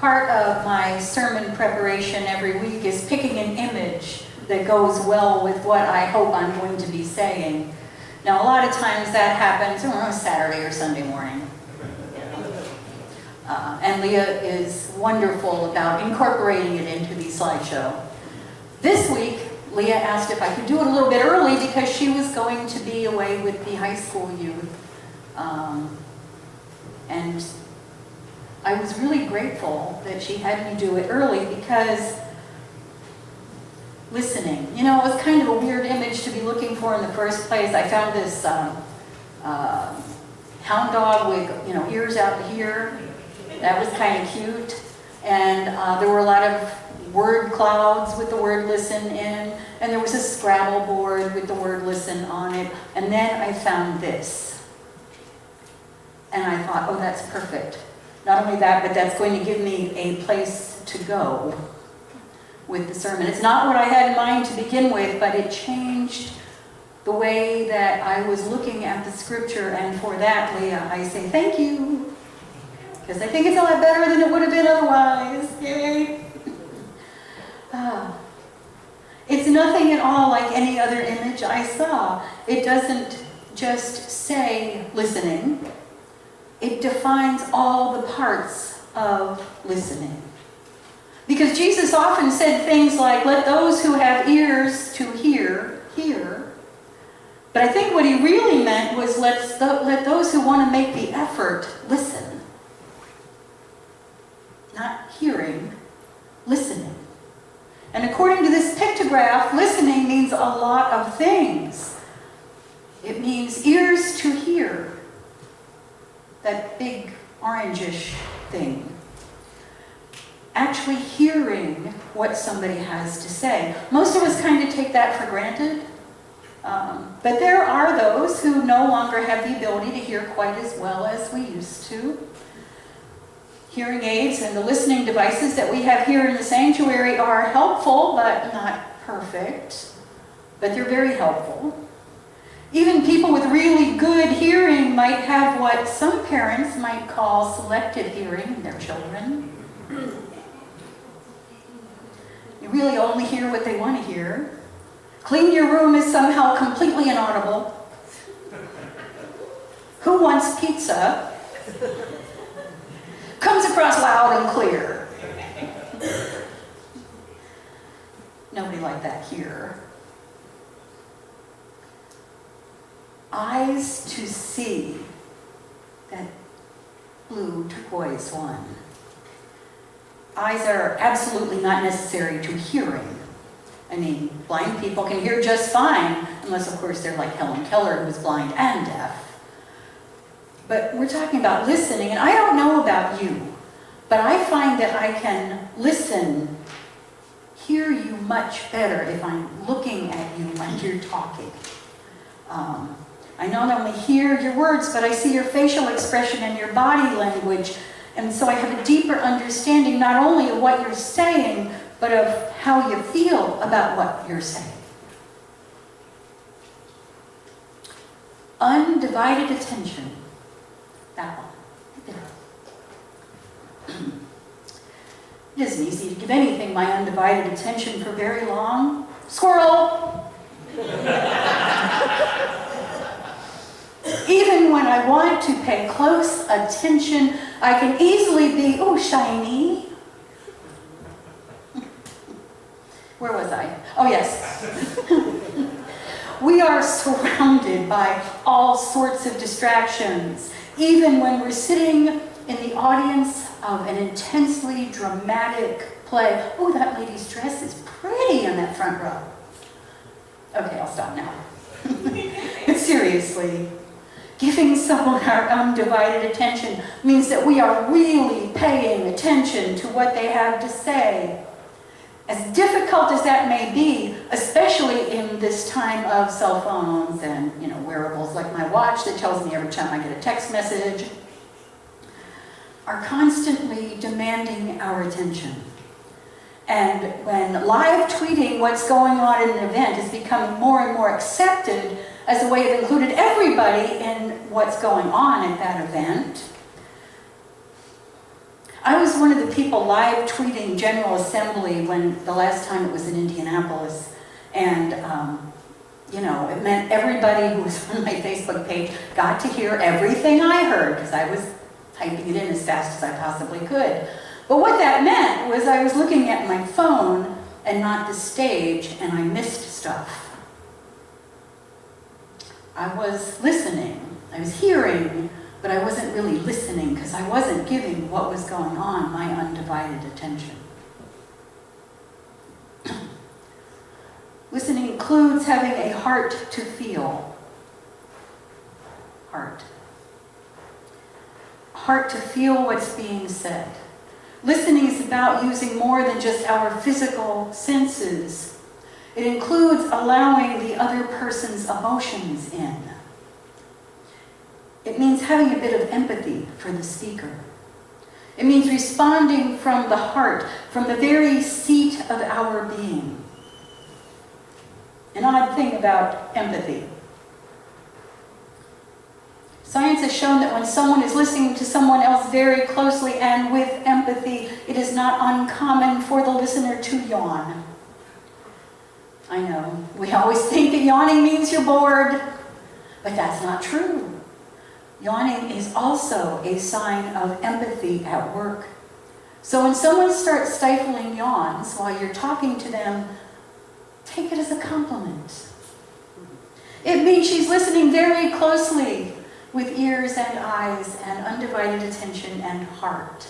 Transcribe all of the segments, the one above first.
Part of my sermon preparation every week is picking an image that goes well with what I hope I'm going to be saying. Now, a lot of times that happens on Saturday or Sunday morning. And Leah is wonderful about incorporating it into the slideshow. This week, Leah asked if I could do it a little bit early because she was going to be away with the high school youth. And I was really grateful that she had me do it early because listening, it was kind of a weird image to be looking for in the first place. I found this hound dog with, ears out to here. That was kind of cute. And there were a lot of word clouds with the word listen in. And there was a Scrabble board with the word listen on it. And then I found this. And I thought, oh, that's perfect. Not only that, but that's going to give me a place to go with the sermon. It's not what I had in mind to begin with, but it changed the way that I was looking at the scripture. And for that, Leah, I say thank you. Because I think it's a lot better than it would have been otherwise. Yay! It's nothing at all like any other image I saw. It doesn't just say listening. It defines all the parts of listening. Because Jesus often said things like, let those who have ears to hear, hear. But I think what he really meant was let those who want to make the effort listen. Not hearing, listening. And according to this pictograph, listening means a lot of things. It means ears to hear. That big orangish thing. Actually hearing what somebody has to say. Most of us kind of take that for granted. But there are those who no longer have the ability to hear quite as well as we used to. Hearing aids and the listening devices that we have here in the sanctuary are helpful, but not perfect. But they're very helpful. Even people with really good hearing might have what some parents might call selective hearing in their children. You really only hear what they want to hear. Clean your room is somehow completely inaudible. Who wants pizza? Comes across loud and clear. Nobody like that here. Eyes to see, that blue turquoise one. Eyes are absolutely not necessary to hearing. I mean, blind people can hear just fine, unless of course they're like Helen Keller, who was blind and deaf. But we're talking about listening, and I don't know about you, but I find that I can listen, hear you much better if I'm looking at you when you're talking. I not only hear your words, but I see your facial expression and your body language. And so I have a deeper understanding not only of what you're saying, but of how you feel about what you're saying. Undivided attention. That one. There. It isn't easy to give anything my undivided attention for very long. Squirrel! Even when I want to pay close attention, I can easily be, oh, shiny. Where was I? Oh, yes. We are surrounded by all sorts of distractions, even when we're sitting in the audience of an intensely dramatic play. Oh, that lady's dress is pretty in that front row. Okay, I'll stop now. But seriously, giving someone our undivided attention means that we are really paying attention to what they have to say. As difficult as that may be, especially in this time of cell phones and wearables like my watch that tells me every time I get a text message, are constantly demanding our attention. And when live tweeting what's going on in an event is becoming more and more accepted as a way of including everybody in what's going on at that event, I was one of the people live tweeting General Assembly when the last time it was in Indianapolis. And, it meant everybody who was on my Facebook page got to hear everything I heard, because I was typing it in as fast as I possibly could. But what that meant was I was looking at my phone and not the stage, and I missed stuff. I was listening, I was hearing, but I wasn't really listening because I wasn't giving what was going on my undivided attention. Listening includes having a heart to feel. Heart. Heart to feel what's being said. Listening is about using more than just our physical senses. It includes allowing the other person's emotions in. It means having a bit of empathy for the speaker. It means responding from the heart, from the very seat of our being. An odd thing about empathy. Science has shown that when someone is listening to someone else very closely and with empathy, it is not uncommon for the listener to yawn. I know, we always think that yawning means you're bored, but that's not true. Yawning is also a sign of empathy at work. So when someone starts stifling yawns while you're talking to them, take it as a compliment. It means she's listening very closely with ears and eyes and undivided attention and heart.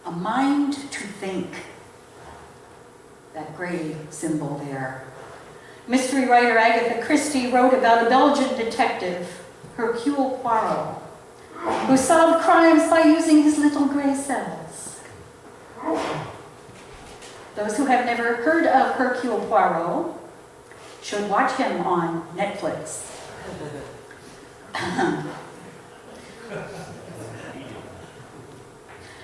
A mind to think. That gray symbol there. Mystery writer Agatha Christie wrote about a Belgian detective, Hercule Poirot, who solved crimes by using his little gray cells. Those who have never heard of Hercule Poirot should watch him on Netflix.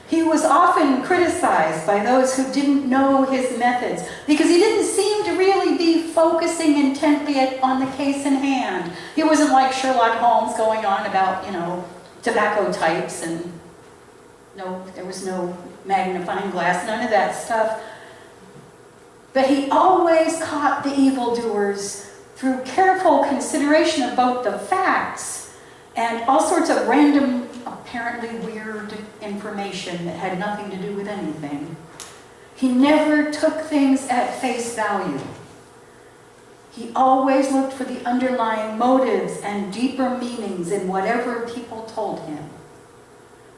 He was often criticized by those who didn't know his methods because he didn't seem to really be focusing intently on the case in hand. He wasn't like Sherlock Holmes going on about, tobacco types and there was no magnifying glass, none of that stuff. But he always caught the evildoers through careful consideration of both the facts and all sorts of random, apparently weird information that had nothing to do with anything. He never took things at face value. He always looked for the underlying motives and deeper meanings in whatever people told him.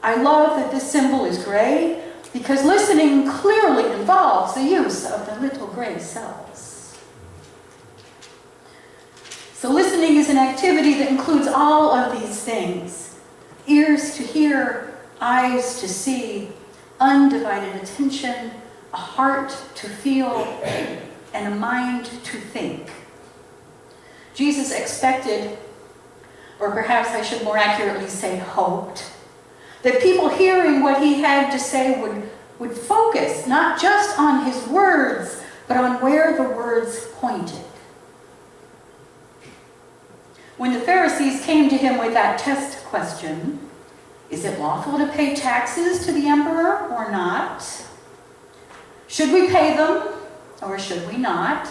I love that this symbol is gray, because listening clearly involves the use of the little gray cells. So listening is an activity that includes all of these things. Ears to hear, eyes to see, undivided attention, a heart to feel, and a mind to think. Jesus expected, or perhaps I should more accurately say hoped, that people hearing what he had to say would focus not just on his words, but on where the words pointed. When the Pharisees came to him with that test question, is it lawful to pay taxes to the emperor or not? Should we pay them or should we not?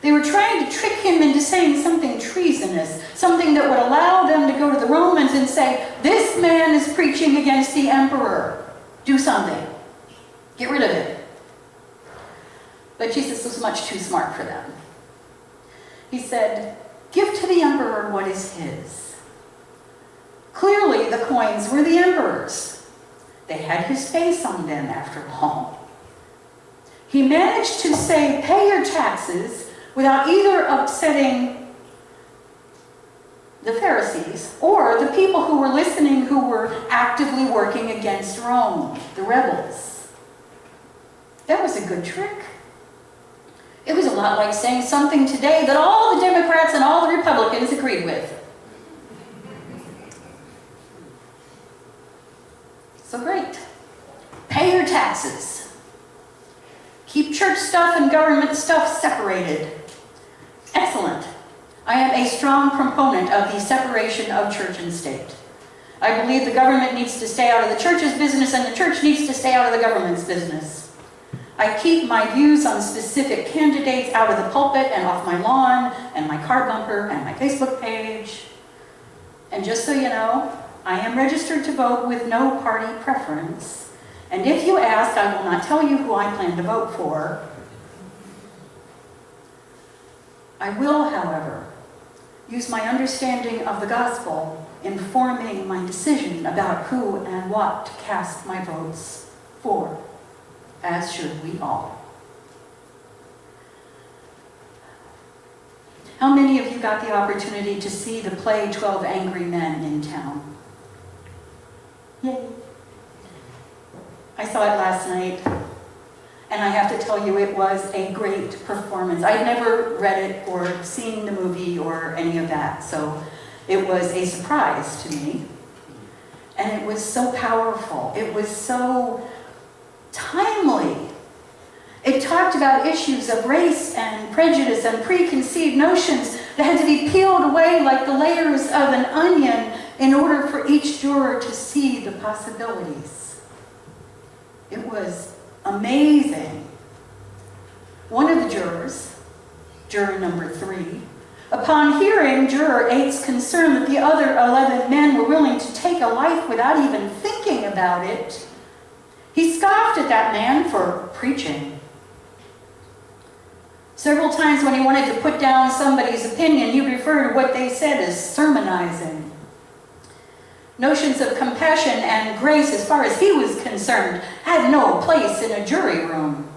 They were trying to trick him into saying something treasonous, something that would allow them to go to the Romans and say, this man is preaching against the emperor. Do something. Get rid of it. But Jesus was much too smart for them. He said, give to the emperor what is his. Clearly, the coins were the emperor's. They had his face on them, after all. He managed to say, pay your taxes, without either upsetting the Pharisees or the people who were listening who were actively working against Rome, the rebels. That was a good trick. It was a lot like saying something today that all the Democrats and all the Republicans agreed with. So great. Pay your taxes. Keep church stuff and government stuff separated. Excellent. I am a strong proponent of the separation of church and state. I believe the government needs to stay out of the church's business and the church needs to stay out of the government's business. I keep my views on specific candidates out of the pulpit and off my lawn and my car bumper and my Facebook page. And just so you know, I am registered to vote with no party preference. And if you ask, I will not tell you who I plan to vote for. I will, however, use my understanding of the gospel in forming my decision about who and what to cast my votes for, as should we all. How many of you got the opportunity to see the play 12 Angry Men in town? Yay. I saw it last night, and I have to tell you, it was a great performance. I'd never read it or seen the movie or any of that, so it was a surprise to me. And it was so powerful. It was so timely. It talked about issues of race and prejudice and preconceived notions that had to be peeled away like the layers of an onion in order for each juror to see the possibilities. It was amazing. One of the jurors, juror number 3, upon hearing juror 8's concern that the other 11 men were willing to take a life without even thinking about it, he scoffed at that man for preaching. Several times when he wanted to put down somebody's opinion, he referred to what they said as sermonizing. Notions of compassion and grace, as far as he was concerned, had no place in a jury room.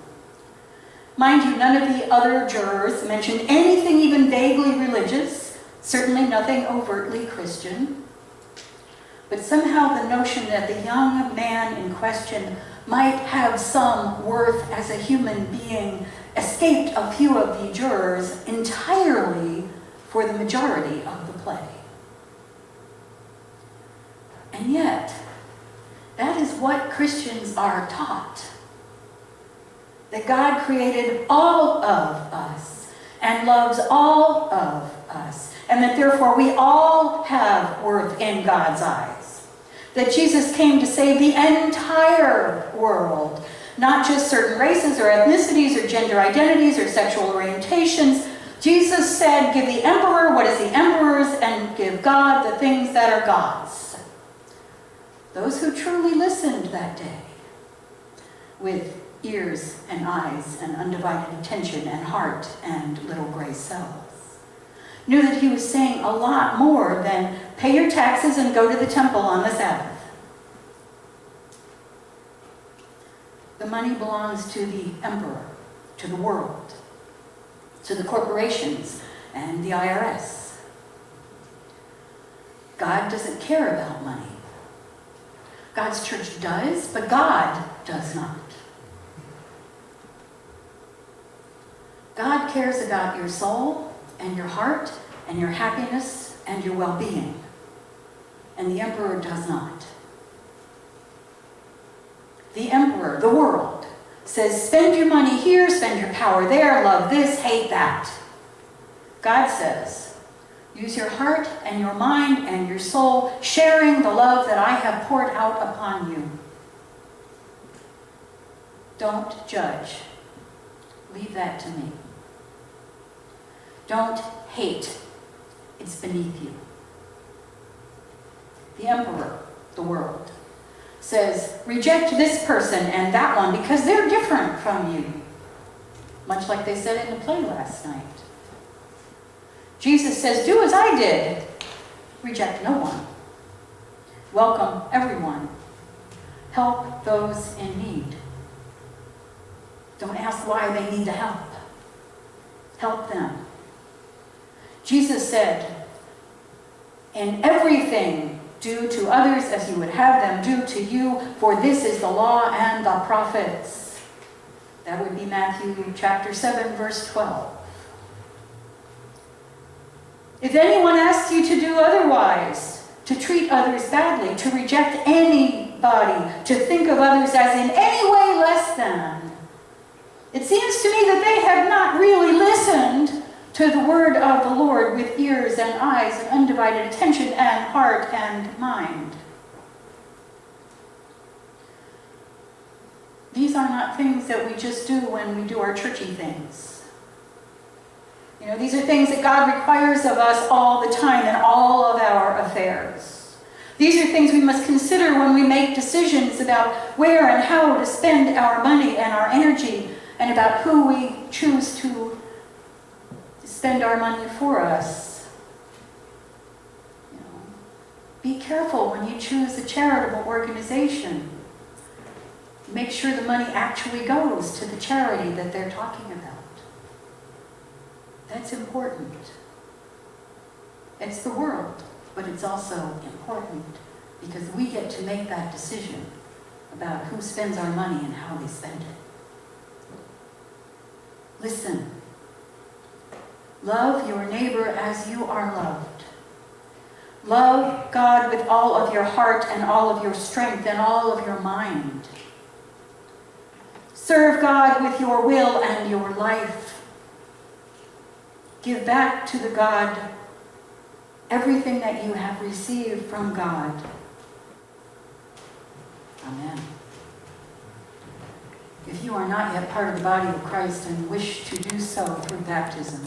Mind you, none of the other jurors mentioned anything even vaguely religious, certainly nothing overtly Christian. But somehow the notion that the young man in question might have some worth as a human being escaped a few of the jurors entirely for the majority of the play. And yet, that is what Christians are taught. That God created all of us and loves all of us, and that therefore we all have worth in God's eyes. That Jesus came to save the entire world, not just certain races or ethnicities or gender identities or sexual orientations. Jesus said, give the emperor what is the emperor's and give God the things that are God's. Those who truly listened that day with ears and eyes and undivided attention and heart and little gray cells knew that he was saying a lot more than pay your taxes and go to the temple on the Sabbath. The money belongs to the emperor, to the world, to the corporations and the IRS. God doesn't care about money. God's church does, but God does not. God cares about your soul and your heart and your happiness and your well-being, and the emperor does not. The emperor, the world, says spend your money here, spend your power there, love this, hate that. God says, use your heart and your mind and your soul, sharing the love that I have poured out upon you. Don't judge. Leave that to me. Don't hate. It's beneath you. The emperor, the world, says, reject this person and that one because they're different from you. Much like they said in the play last night. Jesus says, do as I did. Reject no one. Welcome everyone. Help those in need. Don't ask why they need the help. Help them. Jesus said, in everything, do to others as you would have them do to you, for this is the law and the prophets. That would be Matthew chapter 7, verse 12. If anyone asks you to do otherwise, to treat others badly, to reject anybody, to think of others as in any way less than, it seems to me that they have not really listened to the word of the Lord with ears and eyes and undivided attention and heart and mind. These are not things that we just do when we do our churchy things. You know, these are things that God requires of us all the time in all of our affairs. These are things we must consider when we make decisions about where and how to spend our money and our energy, and about who we choose to spend our money for us. You know, be careful when you choose a charitable organization. Make sure the money actually goes to the charity that they're talking about. That's important. It's the world, but it's also important because we get to make that decision about who spends our money and how they spend it. Listen. Love your neighbor as you are loved. Love God with all of your heart and all of your strength and all of your mind. Serve God with your will and your life. Give back to the God everything that you have received from God. Amen. If you are not yet part of the body of Christ and wish to do so through baptism,